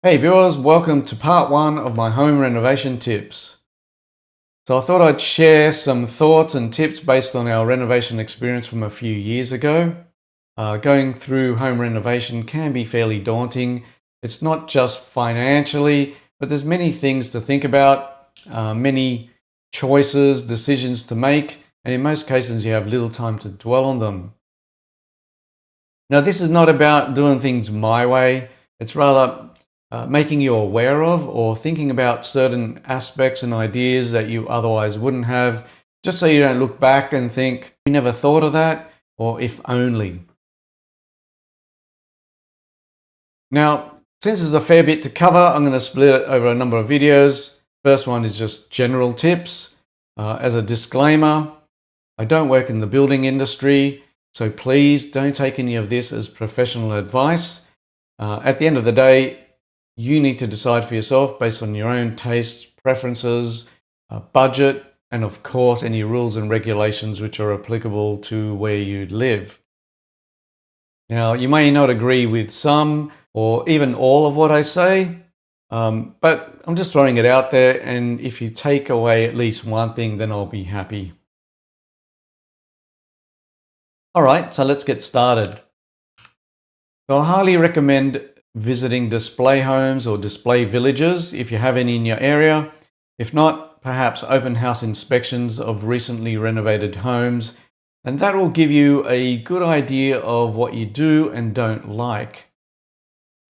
Hey viewers, welcome to part one of my home renovation tips. So I thought I'd share some thoughts and tips based on our renovation experience from a few years ago. Going through home renovation can be fairly daunting. It's not just financially, but there's many things to think about, many choices, decisions to make, and in most cases you have little time to dwell on them. Now, this is not about doing things my way. It's rather making you aware of or thinking about certain aspects and ideas that you otherwise wouldn't have, just so you don't look back and think, "We never thought of that," or "if only." Now, since there's a fair bit to cover, I'm going to split it over a number of videos. First one is just general tips. As a disclaimer, I don't work in the building industry, so please don't take any of this as professional advice. At the end of the day, you need to decide for yourself based on your own tastes, preferences, budget, and of course, any rules and regulations which are applicable to where you live. Now, you may not agree with some or even all of what I say, but I'm just throwing it out there, and if you take away at least one thing, then I'll be happy. All right, so let's get started. So I highly recommend visiting display homes or display villages if you have any in your area. If not, perhaps open house inspections of recently renovated homes, and that will give you a good idea of what you do and don't like.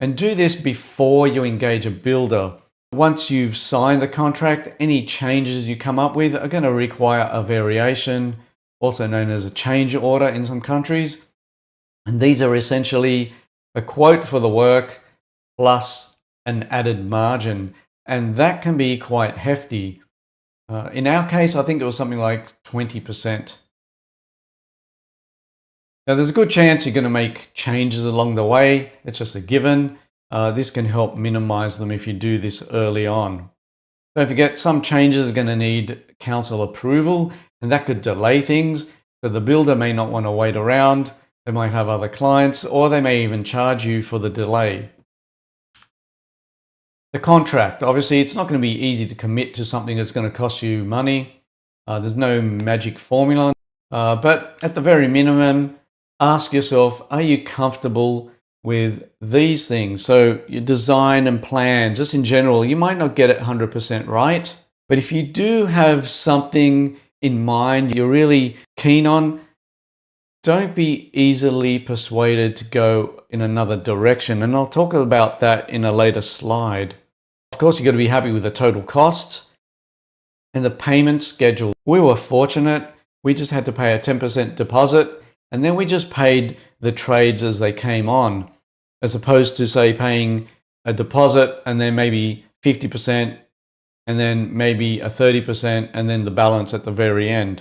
And do this before you engage a builder. Once you've signed the contract, any changes you come up with are going to require a variation, also known as a change order in some countries. And these are essentially a quote for the work plus an added margin. And that can be quite hefty. In our case, I think it was something like 20%. Now, there's a good chance you're going to make changes along the way. It's just a given. This can help minimize them if you do this early on. Don't forget, some changes are going to need council approval, and that could delay things. So the builder may not want to wait around. They might have other clients, or they may even charge you for the delay. The contract, obviously, it's not going to be easy to commit to something that's going to cost you money. There's no magic formula, but at the very minimum, ask yourself, are you comfortable with these things? So your design and plans, just in general, you might not get it 100% right, but if you do have something in mind you're really keen on, don't be easily persuaded to go in another direction. And I'll talk about that in a later slide. Of course, you've got to be happy with the total cost and the payment schedule. We were fortunate. We just had to pay a 10% deposit, and then we just paid the trades as they came on, as opposed to, say, paying a deposit and then maybe 50% and then maybe a 30% and then the balance at the very end.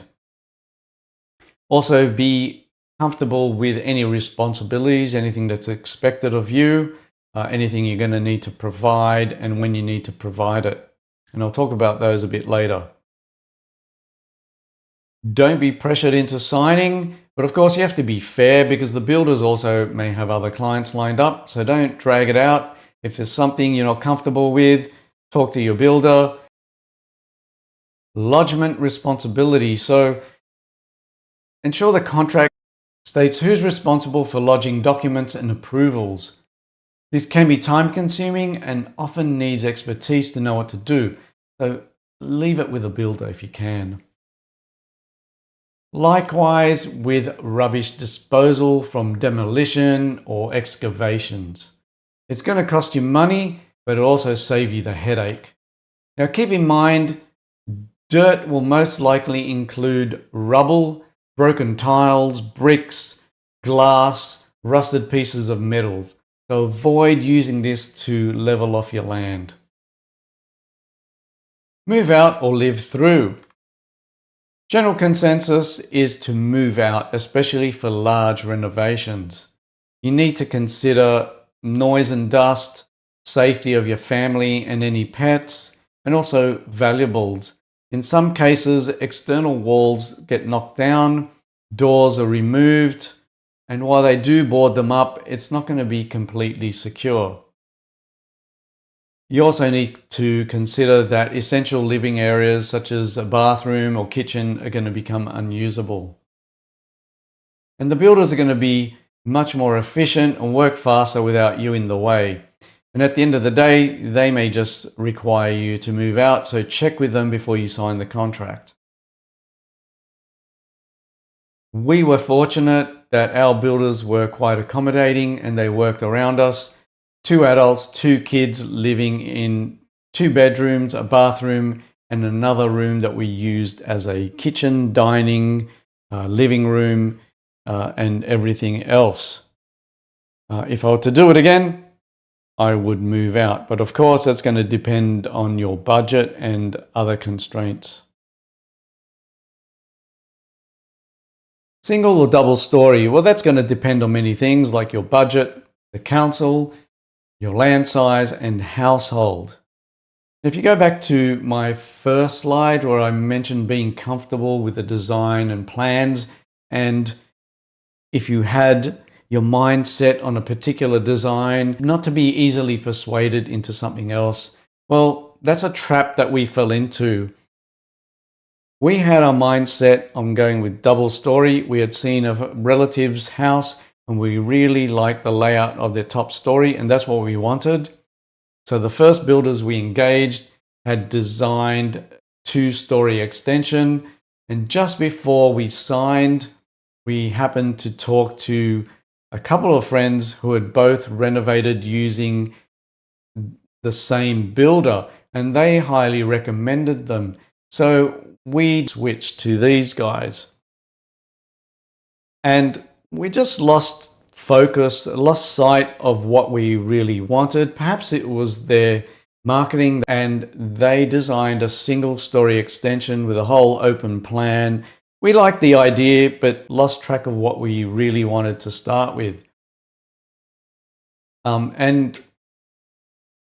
Also, be comfortable with any responsibilities, anything that's expected of you, anything you're going to need to provide, and when you need to provide it. And I'll talk about those a bit later. Don't be pressured into signing, but of course you have to be fair because the builders also may have other clients lined up. So don't drag it out. If there's something you're not comfortable with, talk to your builder. Lodgement responsibility. So ensure the contract states who's responsible for lodging documents and approvals. This can be time consuming and often needs expertise to know what to do. So leave it with a builder if you can. Likewise with rubbish disposal from demolition or excavations. It's going to cost you money, but it'll also save you the headache. Now keep in mind, dirt will most likely include rubble, broken tiles, bricks, glass, rusted pieces of metal. So avoid using this to level off your land. Move out or live through. General consensus is to move out, especially for large renovations. You need to consider noise and dust, safety of your family and any pets, and also valuables. In some cases, external walls get knocked down, doors are removed, and while they do board them up, it's not going to be completely secure. You also need to consider that essential living areas such as a bathroom or kitchen are going to become unusable. And the builders are going to be much more efficient and work faster without you in the way. And at the end of the day, they may just require you to move out, so check with them before you sign the contract. We were fortunate that our builders were quite accommodating and they worked around us. 2 adults, 2 kids living in 2 bedrooms, a bathroom, and another room that we used as a kitchen, dining, living room, and everything else. If I were to do it again, I would move out. But of course, that's going to depend on your budget and other constraints. Single or double story? Well, that's going to depend on many things like your budget, the council, your land size, and household. If you go back to my first slide where I mentioned being comfortable with the design and plans, and if you had your mind set on a particular design, not to be easily persuaded into something else, well, that's a trap that we fell into. We had our mindset on going with double story. We had seen a relative's house and we really liked the layout of their top story, and that's what we wanted. So the first builders we engaged had designed 2-story extension, and just before we signed, we happened to talk to a couple of friends who had both renovated using the same builder, and they highly recommended them. So we switched to these guys. And we just lost focus, lost sight of what we really wanted. Perhaps it was their marketing, and they designed a single-story extension with a whole open plan. We liked the idea, but lost track of what we really wanted to start with. And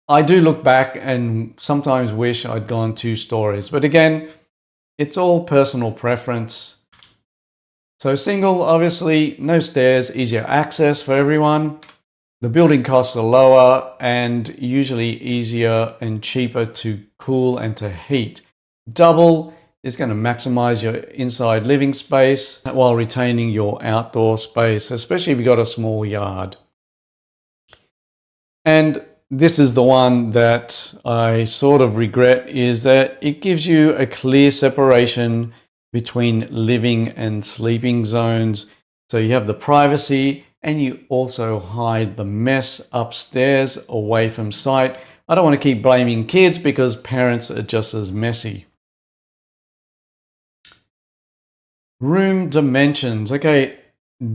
I do look back and sometimes wish I'd gone 2 stories. But again, it's all personal preference. So single, obviously, no stairs, easier access for everyone. The building costs are lower and usually easier and cheaper to cool and to heat. Double is going to maximize your inside living space while retaining your outdoor space, especially if you've got a small yard. And this is the one that I sort of regret, is that it gives you a clear separation between living and sleeping zones. So you have the privacy and you also hide the mess upstairs away from sight. I don't want to keep blaming kids because parents are just as messy. Room dimensions. Okay,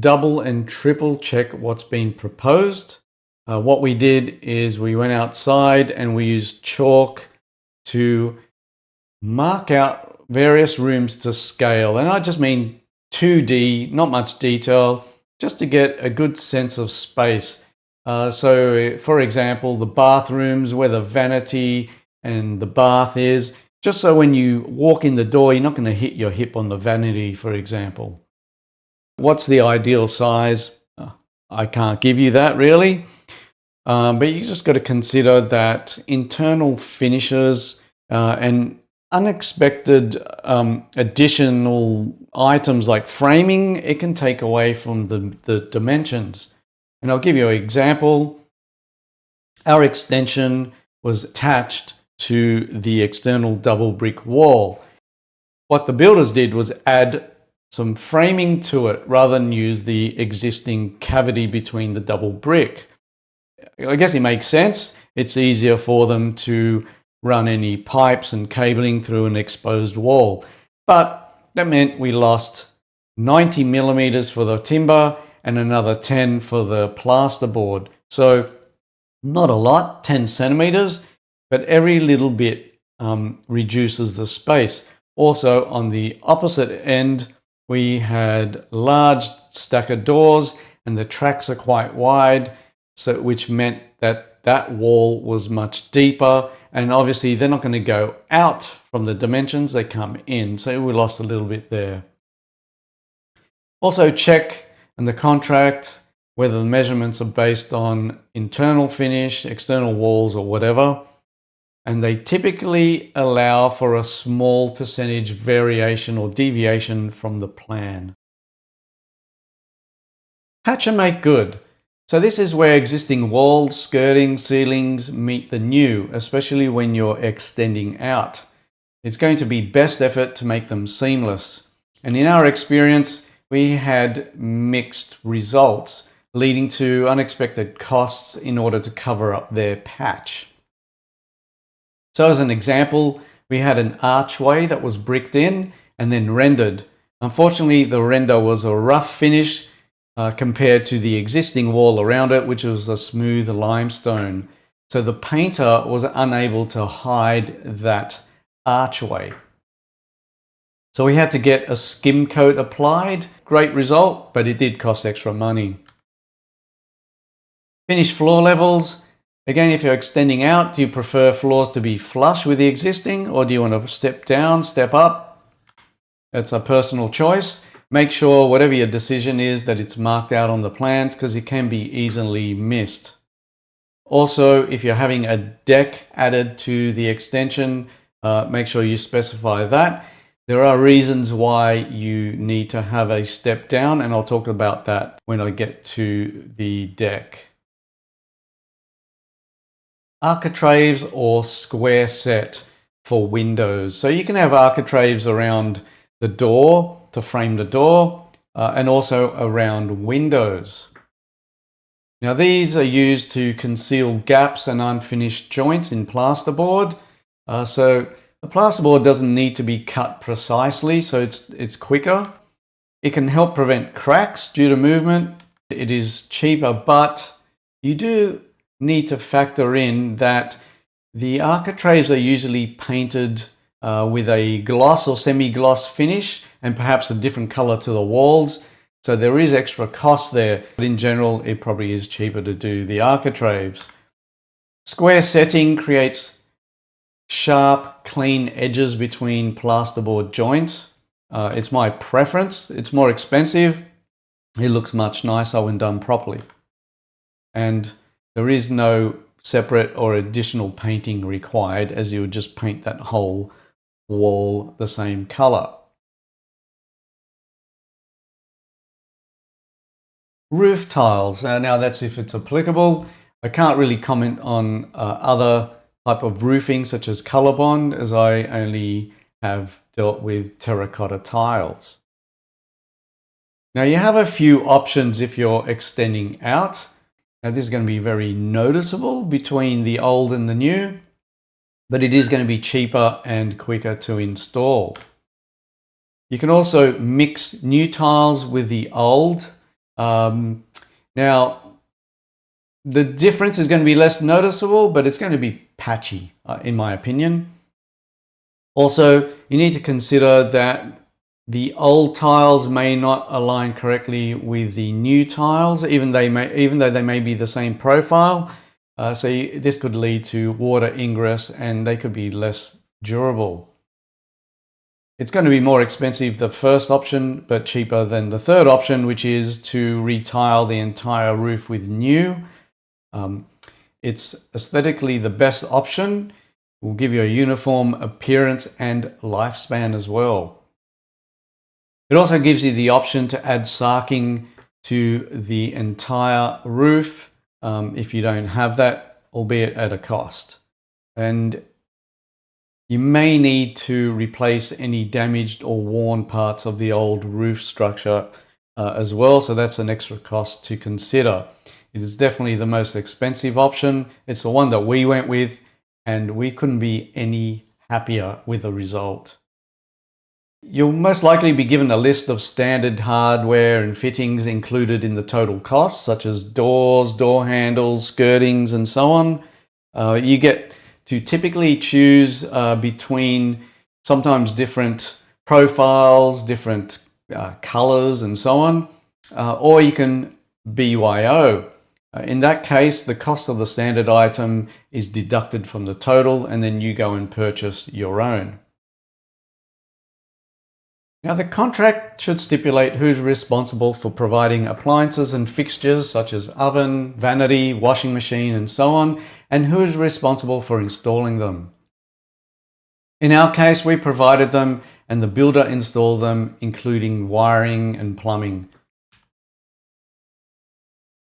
double and triple check what's been proposed. What we did is we went outside and we used chalk to mark out various rooms to scale. And I just mean 2D, not much detail, just to get a good sense of space. So, for example, the bathrooms, where the vanity and the bath is, just so when you walk in the door, you're not going to hit your hip on the vanity, for example. What's the ideal size? I can't give you that really. But you just got to consider that internal finishes and unexpected additional items like framing, it can take away from the dimensions. And I'll give you an example. Our extension was attached to the external double brick wall. What the builders did was add some framing to it rather than use the existing cavity between the double brick. I guess it makes sense. It's easier for them to run any pipes and cabling through an exposed wall. But that meant we lost 90 millimeters for the timber and another 10 for the plasterboard. So not a lot, 10 centimeters, but every little bit reduces the space. Also, on the opposite end, we had large stacker doors and the tracks are quite wide, so which meant that that wall was much deeper, and obviously they're not going to go out from the dimensions, they come in, so we lost a little bit there. Also check in the contract whether the measurements are based on internal finish, external walls or whatever. and they typically allow for a small percentage variation or deviation from the plan. Patch and make good. So this is where existing walls, skirting, ceilings meet the new, especially when you're extending out. It's going to be best effort to make them seamless. And in our experience, we had mixed results, leading to unexpected costs in order to cover up their patch. So as an example, we had an archway that was bricked in and then rendered. Unfortunately, the render was a rough finish compared to the existing wall around it, which was a smooth limestone. So the painter was unable to hide that archway. So we had to get a skim coat applied. Great result, but it did cost extra money. Finished floor levels. Again, if you're extending out, do you prefer floors to be flush with the existing, or do you want to step down, step up? It's a personal choice. Make sure whatever your decision is that it's marked out on the plans, because it can be easily missed. Also, if you're having a deck added to the extension, make sure you specify that. There are reasons why you need to have a step down, and I'll talk about that when I get to the deck. Architraves or square set for windows. So you can have architraves around the door to frame the door and also around windows. Now these are used to conceal gaps and unfinished joints in plasterboard. So the plasterboard doesn't need to be cut precisely, so it's quicker. It can help prevent cracks due to movement. It is cheaper, but you do need to factor in that the architraves are usually painted with a gloss or semi-gloss finish and perhaps a different color to the walls. So there is extra cost there, but in general, it probably is cheaper to do the architraves. Square setting creates sharp, clean edges between plasterboard joints. It's my preference. It's more expensive. It looks much nicer when done properly. And there is no separate or additional painting required, as you would just paint that whole wall the same color. Roof tiles. Now that's if it's applicable. I can't really comment on other type of roofing such as ColourBond, as I only have dealt with terracotta tiles. Now you have a few options if you're extending out. Now this is going to be very noticeable between the old and the new, but it is going to be cheaper and quicker to install. You can also mix new tiles with the old. Now the difference is going to be less noticeable, but it's going to be patchy, in my opinion. Also, you need to consider that the old tiles may not align correctly with the new tiles, even though they may be the same profile. This could lead to water ingress and they could be less durable. It's going to be more expensive, the first option, but cheaper than the third option, which is to retile the entire roof with new. It's aesthetically the best option. It will give you a uniform appearance and lifespan as well. It also gives you the option to add sarking to the entire roof if you don't have that, albeit at a cost. And you may need to replace any damaged or worn parts of the old roof structure as well, so that's an extra cost to consider. It is definitely the most expensive option. It's the one that we went with, and we couldn't be any happier with the result. You'll most likely be given a list of standard hardware and fittings included in the total cost, such as doors, door handles, skirtings, and so on. You get to typically choose between sometimes different profiles, different colors, and so on, or you can BYO. In that case, the cost of the standard item is deducted from the total, and then you go and purchase your own. Now, the contract should stipulate who's responsible for providing appliances and fixtures such as oven, vanity, washing machine, and so on, and who is responsible for installing them. In our case, we provided them and the builder installed them, including wiring and plumbing.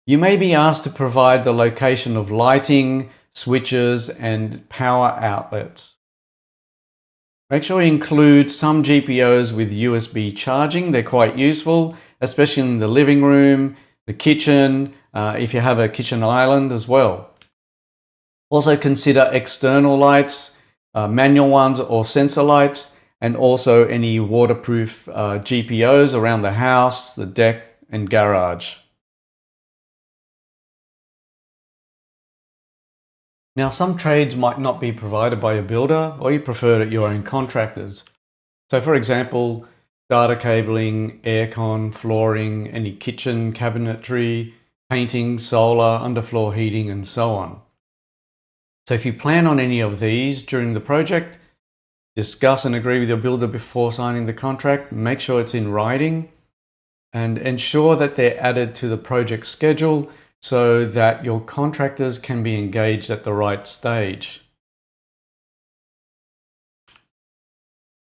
You may be asked to provide the location of lighting, switches, and power outlets. Make sure you include some GPOs with USB charging. They're quite useful, especially in the living room, the kitchen, if you have a kitchen island as well. Also consider external lights, manual ones or sensor lights, and also any waterproof GPOs around the house, the deck, and garage. Now, some trades might not be provided by a builder, or you prefer your own contractors. So for example, data cabling, aircon, flooring, any kitchen cabinetry, painting, solar, underfloor heating, and so on. So if you plan on any of these during the project, discuss and agree with your builder before signing the contract. Make sure it's in writing and ensure that they're added to the project schedule so that your contractors can be engaged at the right stage.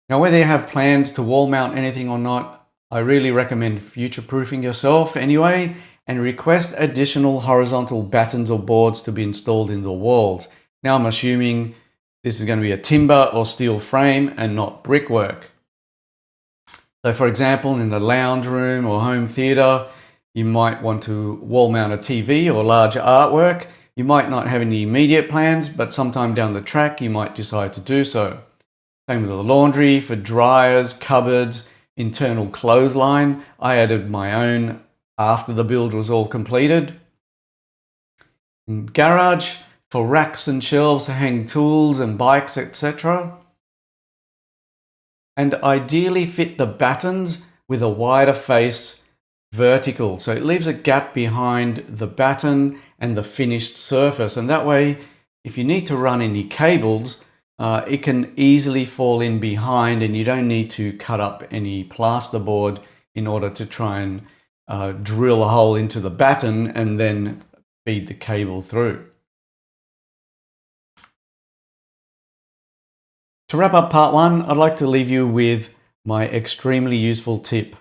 Now, whether you have plans to wall mount anything or not, I really recommend future-proofing yourself anyway and request additional horizontal battens or boards to be installed in the walls. Now, I'm assuming this is going to be a timber or steel frame and not brickwork. So for example, in the lounge room or home theatre, you might want to wall mount a TV or large artwork. You might not have any immediate plans, but sometime down the track, you might decide to do so. Same with the laundry, for dryers, cupboards, internal clothesline. I added my own after the build was all completed. In garage, for racks and shelves to hang tools and bikes, etc. And ideally fit the battens with a wider face vertical, so it leaves a gap behind the batten and the finished surface, and that way if you need to run any cables, it can easily fall in behind and you don't need to cut up any plasterboard in order to try and drill a hole into the batten and then feed the cable through. To wrap up part one, I'd like to leave you with my extremely useful tip.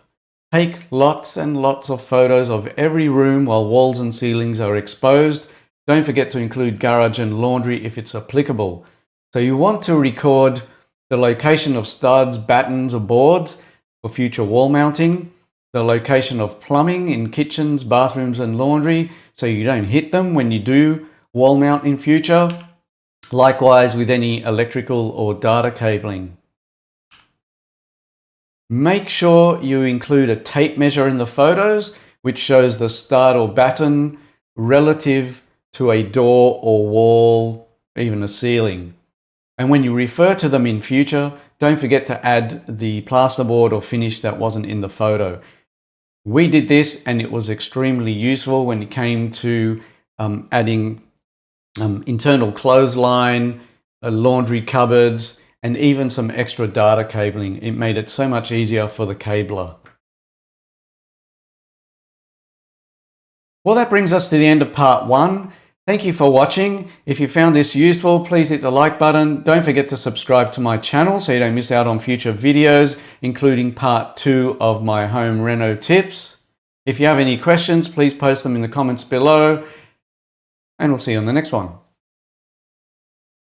Take lots and lots of photos of every room while walls and ceilings are exposed. Don't forget to include garage and laundry if it's applicable. So you want to record the location of studs, battens, or boards for future wall mounting, the location of plumbing in kitchens, bathrooms, and laundry so you don't hit them when you do wall mount in future. Likewise with any electrical or data cabling. Make sure you include a tape measure in the photos, which shows the stud or batten relative to a door or wall, even a ceiling. And when you refer to them in future, don't forget to add the plasterboard or finish that wasn't in the photo. We did this and it was extremely useful when it came to adding internal clothesline, laundry cupboards, and even some extra data cabling. It made it so much easier for the cabler. Well, that brings us to the end of part one. Thank you for watching. If you found this useful, please hit the like button. Don't forget to subscribe to my channel so you don't miss out on future videos, including part two of my home reno tips. If you have any questions, please post them in the comments below, and we'll see you on the next one.